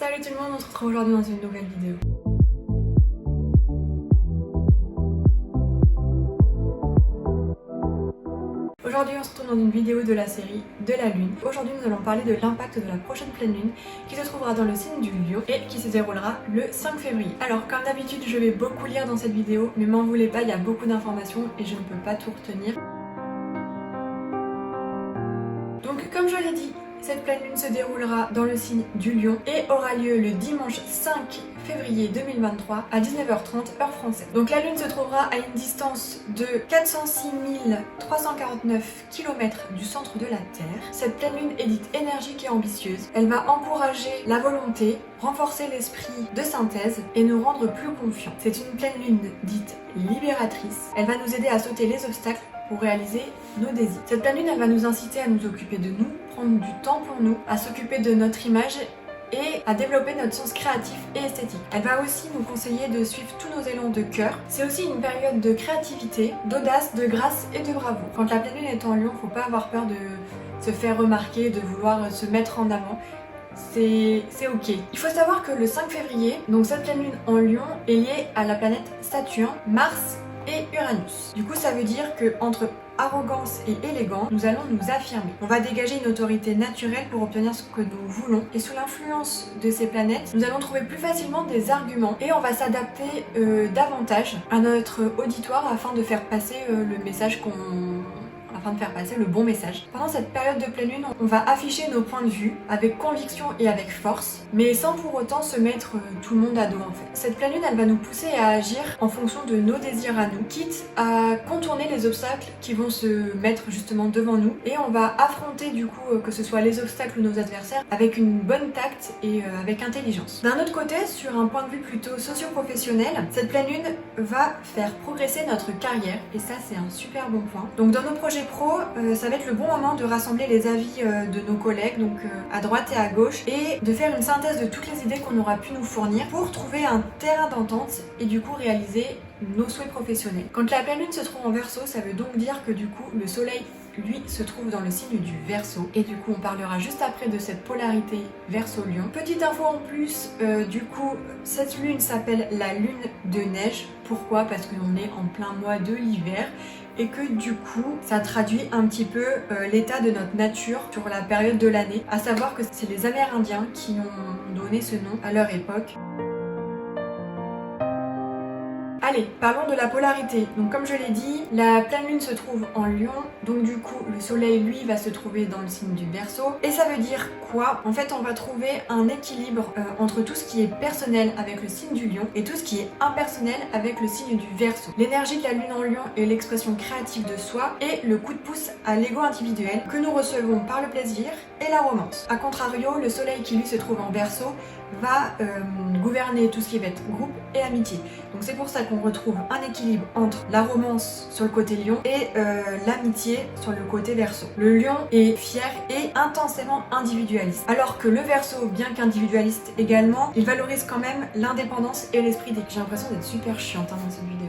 Salut tout le monde, on se retrouve aujourd'hui dans une nouvelle vidéo. Aujourd'hui on se retrouve dans une vidéo de la série de la Lune. Aujourd'hui nous allons parler de l'impact de la prochaine pleine lune qui se trouvera dans le signe du Lion et qui se déroulera le 5 février. Alors comme d'habitude je vais beaucoup lire dans cette vidéo, mais m'en voulez pas, il y a beaucoup d'informations et je ne peux pas tout retenir. Donc comme je l'ai dit, cette pleine lune se déroulera dans le signe du Lion et aura lieu le dimanche 5 février 2023 à 19h30 heure française. Donc la lune se trouvera à une distance de 406 349 km du centre de la Terre. Cette pleine lune est dite énergique et ambitieuse. Elle va encourager la volonté, renforcer l'esprit de synthèse et nous rendre plus confiants. C'est une pleine lune dite libératrice. Elle va nous aider à sauter les obstacles pour réaliser nos désirs. Cette pleine lune, elle va nous inciter à nous occuper de nous, prendre du temps pour nous, à s'occuper de notre image et à développer notre sens créatif et esthétique. Elle va aussi nous conseiller de suivre tous nos élans de cœur. C'est aussi une période de créativité, d'audace, de grâce et de bravoure. Quand la pleine lune est en Lion, faut pas avoir peur de se faire remarquer, de vouloir se mettre en avant. C'est ok. Il faut savoir que le 5 février, donc cette pleine lune en Lion est liée à la planète Saturne, Mars et Uranus. Du coup, ça veut dire que entre arrogance et élégance, nous allons nous affirmer. On va dégager une autorité naturelle pour obtenir ce que nous voulons. Et sous l'influence de ces planètes, nous allons trouver plus facilement des arguments et on va s'adapter davantage à notre auditoire afin de faire passer le message afin de faire passer le bon message. Pendant cette période de pleine lune, on va afficher nos points de vue avec conviction et avec force, mais sans pour autant se mettre tout le monde à dos en fait. Cette pleine lune, elle va nous pousser à agir en fonction de nos désirs à nous, quitte à contourner les obstacles qui vont se mettre justement devant nous, et on va affronter du coup, que ce soit les obstacles ou nos adversaires, avec une bonne tact et avec intelligence. D'un autre côté, sur un point de vue plutôt socio-professionnel, cette pleine lune va faire progresser notre carrière, et ça c'est un super bon point. Donc dans nos projets pro, ça va être le bon moment de rassembler les avis de nos collègues, donc à droite et à gauche, et de faire une synthèse de toutes les idées qu'on aura pu nous fournir pour trouver un terrain d'entente et du coup réaliser nos souhaits professionnels. Quand la pleine lune se trouve en Verseau, ça veut donc dire que du coup le soleil lui se trouve dans le signe du Verseau, et du coup on parlera juste après de cette polarité Verseau-Lion. Petite info en plus, du coup cette lune s'appelle la lune de neige. Pourquoi? Parce qu'on est en plein mois de l'hiver et que du coup ça traduit un petit peu l'état de notre nature sur la période de l'année, à savoir que c'est les Amérindiens qui ont donné ce nom à leur époque. Allez, parlons de la polarité. Donc comme je l'ai dit, la pleine lune se trouve en Lion, donc du coup le soleil lui va se trouver dans le signe du Verseau. Et ça veut dire quoi? En fait on va trouver un équilibre entre tout ce qui est personnel avec le signe du Lion et tout ce qui est impersonnel avec le signe du Verseau. L'énergie de la lune en Lion est l'expression créative de soi et le coup de pouce à l'ego individuel que nous recevons par le plaisir et la romance. A contrario, le soleil qui lui se trouve en Verseau va gouverner tout ce qui va être groupe et amitié. Donc c'est pour ça qu'on retrouve un équilibre entre la romance sur le côté Lion et l'amitié sur le côté Verseau. Le Lion est fier et intensément individualiste, alors que le Verseau, bien qu'individualiste également, il valorise quand même l'indépendance et l'esprit d'équipe. J'ai l'impression d'être super chiante dans cette vidéo.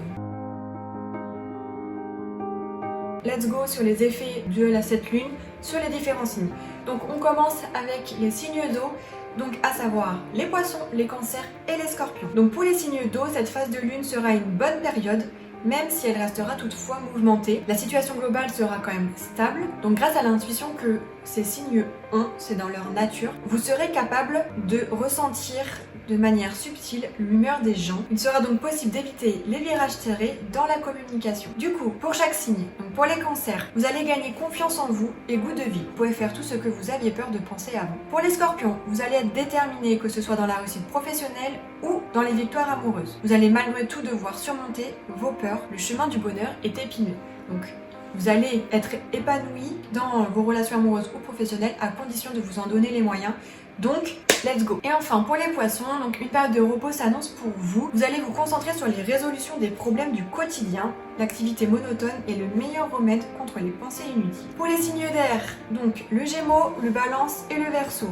Let's go sur les effets de cette lune sur les différents signes. Donc on commence avec les signes d'eau, donc à savoir les poissons, les cancers et les scorpions. Donc pour les signes d'eau, cette phase de lune sera une bonne période, même si elle restera toutefois mouvementée. La situation globale sera quand même stable, donc grâce à l'intuition que ces signes ont, c'est dans leur nature, vous serez capable de ressentir de manière subtile l'humeur des gens. Il sera donc possible d'éviter les virages serrés dans la communication. Du coup, pour chaque signe, donc pour les cancers, vous allez gagner confiance en vous et goût de vie. Vous pouvez faire tout ce que vous aviez peur de penser avant. Pour les scorpions, vous allez être déterminé, que ce soit dans la réussite professionnelle ou dans les victoires amoureuses. Vous allez malgré tout devoir surmonter vos peurs. Le chemin du bonheur est épineux. Donc vous allez être épanoui dans vos relations amoureuses ou professionnelles à condition de vous en donner les moyens. Donc, let's go! Et enfin, pour les poissons, donc une période de repos s'annonce pour vous. Vous allez vous concentrer sur les résolutions des problèmes du quotidien. L'activité monotone est le meilleur remède contre les pensées inutiles. Pour les signes d'air, donc le Gémeaux, le Balance et le Verseau,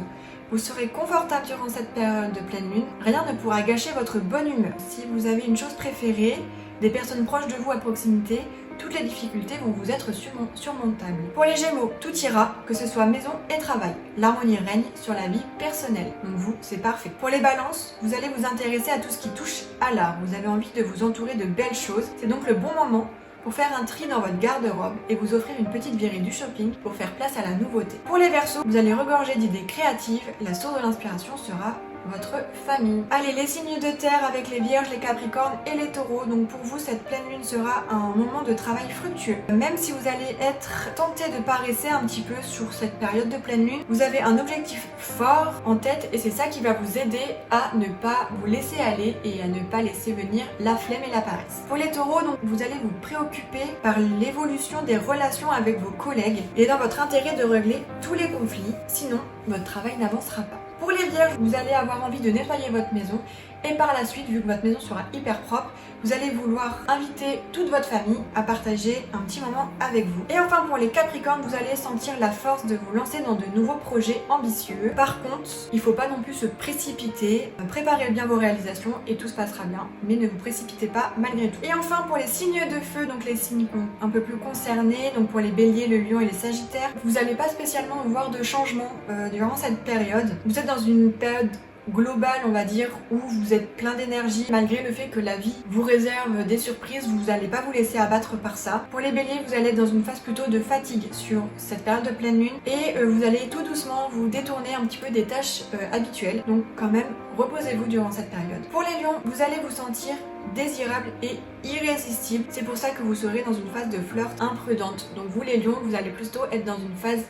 vous serez confortable durant cette période de pleine lune. Rien ne pourra gâcher votre bonne humeur. Si vous avez une chose préférée, des personnes proches de vous à proximité, toutes les difficultés vont vous être surmontables. Pour les Gémeaux, tout ira, que ce soit maison et travail. L'harmonie règne sur la vie personnelle. Donc vous, c'est parfait. Pour les Balances, vous allez vous intéresser à tout ce qui touche à l'art. Vous avez envie de vous entourer de belles choses. C'est donc le bon moment pour faire un tri dans votre garde-robe et vous offrir une petite virée du shopping pour faire place à la nouveauté. Pour les Verseaux, vous allez regorger d'idées créatives. La source de l'inspiration sera votre famille. Allez, les signes de terre avec les Vierges, les Capricornes et les Taureaux. Donc pour vous, cette pleine lune sera un moment de travail fructueux. Même si vous allez être tenté de paresser un petit peu sur cette période de pleine lune, vous avez un objectif fort en tête et c'est ça qui va vous aider à ne pas vous laisser aller et à ne pas laisser venir la flemme et la paresse. Pour les Taureaux, donc vous allez vous préoccuper par l'évolution des relations avec vos collègues et dans votre intérêt de régler tous les conflits, sinon votre travail n'avancera pas. Pour les Vierges, vous allez avoir envie de nettoyer votre maison et par la suite, vu que votre maison sera hyper propre, vous allez vouloir inviter toute votre famille à partager un petit moment avec vous. Et enfin pour les Capricornes, vous allez sentir la force de vous lancer dans de nouveaux projets ambitieux. Par contre, il ne faut pas non plus se précipiter, préparez bien vos réalisations et tout se passera bien, mais ne vous précipitez pas malgré tout. Et enfin pour les signes de feu, donc les signes un peu plus concernés, donc pour les Béliers, le Lion et les Sagittaires, vous n'allez pas spécialement voir de changement durant cette période. Vous êtes dans une période global, on va dire, où vous êtes plein d'énergie malgré le fait que la vie vous réserve des surprises, vous n'allez pas vous laisser abattre par ça. Pour les Béliers, vous allez être dans une phase plutôt de fatigue sur cette période de pleine lune et vous allez tout doucement vous détourner un petit peu des tâches habituelles. Donc quand même, reposez-vous durant cette période. Pour les Lions, vous allez vous sentir désirable et irrésistible. C'est pour ça que vous serez dans une phase de flirt imprudente. Donc vous les Lions, vous allez plutôt être dans une phase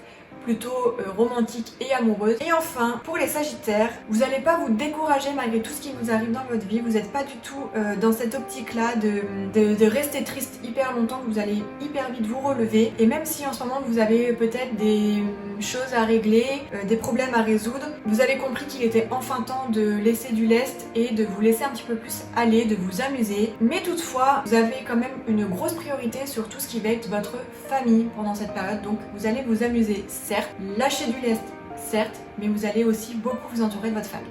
plutôt romantique et amoureuse. Et enfin, pour les Sagittaires, vous n'allez pas vous décourager malgré tout ce qui vous arrive dans votre vie. Vous n'êtes pas du tout dans cette optique-là de rester triste hyper longtemps, vous allez hyper vite vous relever. Et même si en ce moment vous avez peut-être des choses à régler, des problèmes à résoudre, vous avez compris qu'il était enfin temps de laisser du lest et de vous laisser un petit peu plus aller, de vous amuser. Mais toutefois, vous avez quand même une grosse priorité sur tout ce qui va être votre famille pendant cette période. Donc vous allez vous amuser, certes, lâcher du lest, certes, mais vous allez aussi beaucoup vous entourer de votre famille.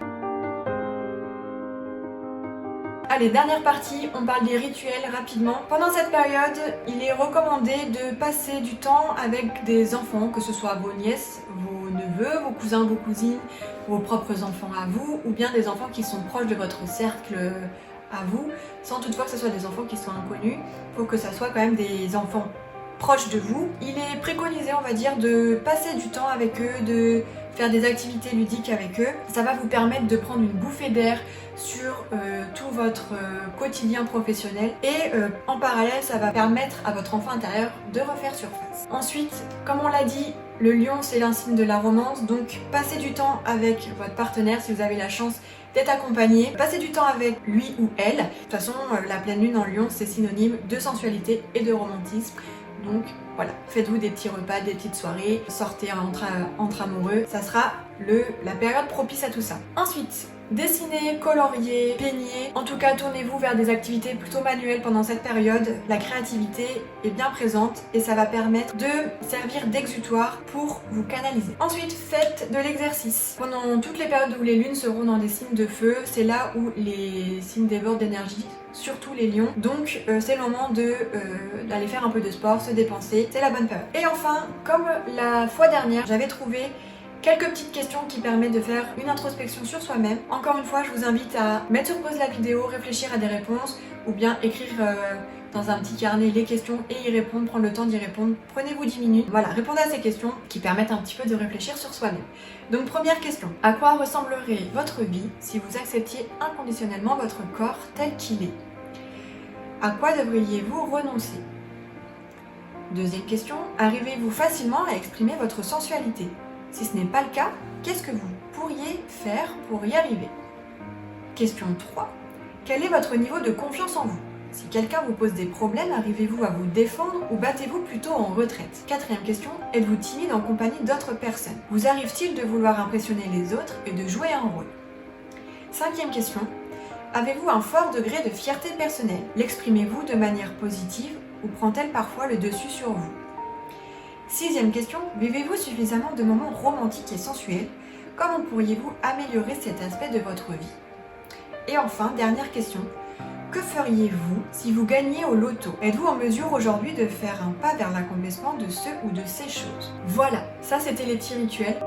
Allez, dernière partie, on parle des rituels rapidement. Pendant cette période, il est recommandé de passer du temps avec des enfants, que ce soit vos nièces, vos neveux, vos cousins, vos cousines, vos propres enfants à vous, ou bien des enfants qui sont proches de votre cercle à vous, sans toutefois que ce soit des enfants qui sont inconnus. Il faut que ça soit quand même des enfants proches de vous. Il est préconisé, on va dire, de passer du temps avec eux, de faire des activités ludiques avec eux. Ça va vous permettre de prendre une bouffée d'air sur tout votre quotidien professionnel et en parallèle, ça va permettre à votre enfant intérieur de refaire surface. Ensuite, comme on l'a dit, le lion, c'est l'insigne de la romance, donc passez du temps avec votre partenaire si vous avez la chance d'être accompagné. Passez du temps avec lui ou elle. De toute façon, la pleine lune en lion, c'est synonyme de sensualité et de romantisme. Donc voilà, faites-vous des petits repas, des petites soirées, sortez entre amoureux, ça sera la période propice à tout ça. Ensuite, dessinez, coloriez, peignez, en tout cas tournez-vous vers des activités plutôt manuelles pendant cette période. La créativité est bien présente et ça va permettre de servir d'exutoire pour vous canaliser. Ensuite, faites de l'exercice. Pendant toutes les périodes où les lunes seront dans des signes de feu, c'est là où les signes débordent d'énergie, surtout les lions. Donc c'est le moment d'aller faire un peu de sport, se dépenser, c'est la bonne période. Et enfin, comme la fois dernière, j'avais trouvé quelques petites questions qui permettent de faire une introspection sur soi-même. Encore une fois, je vous invite à mettre sur pause la vidéo, réfléchir à des réponses ou bien écrire dans un petit carnet les questions et y répondre, prendre le temps d'y répondre. Prenez-vous 10 minutes. Voilà, répondez à ces questions qui permettent un petit peu de réfléchir sur soi-même. Donc première question, à quoi ressemblerait votre vie si vous acceptiez inconditionnellement votre corps tel qu'il est? À quoi devriez-vous renoncer? Deuxième question, arrivez-vous facilement à exprimer votre sensualité? Si ce n'est pas le cas, qu'est-ce que vous pourriez faire pour y arriver? Question 3. Quel est votre niveau de confiance en vous? Si quelqu'un vous pose des problèmes, arrivez-vous à vous défendre ou battez-vous plutôt en retraite? Quatrième question. Êtes-vous timide en compagnie d'autres personnes? Vous arrive-t-il de vouloir impressionner les autres et de jouer un rôle? Cinquième question. Avez-vous un fort degré de fierté personnelle? L'exprimez-vous de manière positive ou prend-elle parfois le dessus sur vous? Sixième question, vivez-vous suffisamment de moments romantiques et sensuels? Comment pourriez-vous améliorer cet aspect de votre vie? Et enfin, dernière question, Que feriez-vous si vous gagniez au loto? Êtes-vous en mesure aujourd'hui de faire un pas vers l'accomplissement de ce ou de ces choses? Voilà, ça c'était les petits rituels.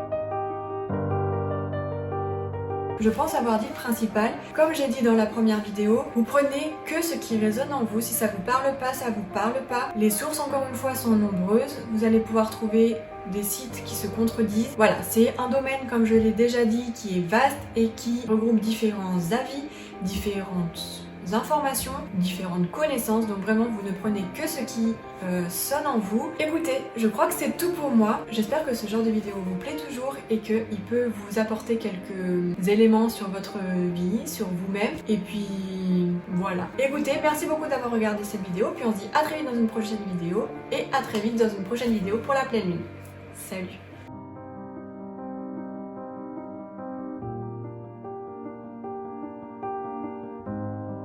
Je pense avoir dit le principal. Comme j'ai dit dans la première vidéo, vous prenez que ce qui résonne en vous. Si ça vous parle pas, ça vous parle pas. Les sources, encore une fois, sont nombreuses. Vous allez pouvoir trouver des sites qui se contredisent. Voilà, c'est un domaine, comme je l'ai déjà dit, qui est vaste et qui regroupe différents avis, différentes informations, différentes connaissances, donc vraiment vous ne prenez que ce qui sonne en vous. Écoutez, je crois que c'est tout pour moi. J'espère que ce genre de vidéo vous plaît toujours et qu'il peut vous apporter quelques éléments sur votre vie, sur vous-même. Et puis voilà. Écoutez, merci beaucoup d'avoir regardé cette vidéo, puis on se dit à très vite dans une prochaine vidéo et à très vite dans une prochaine vidéo pour la pleine lune. Salut!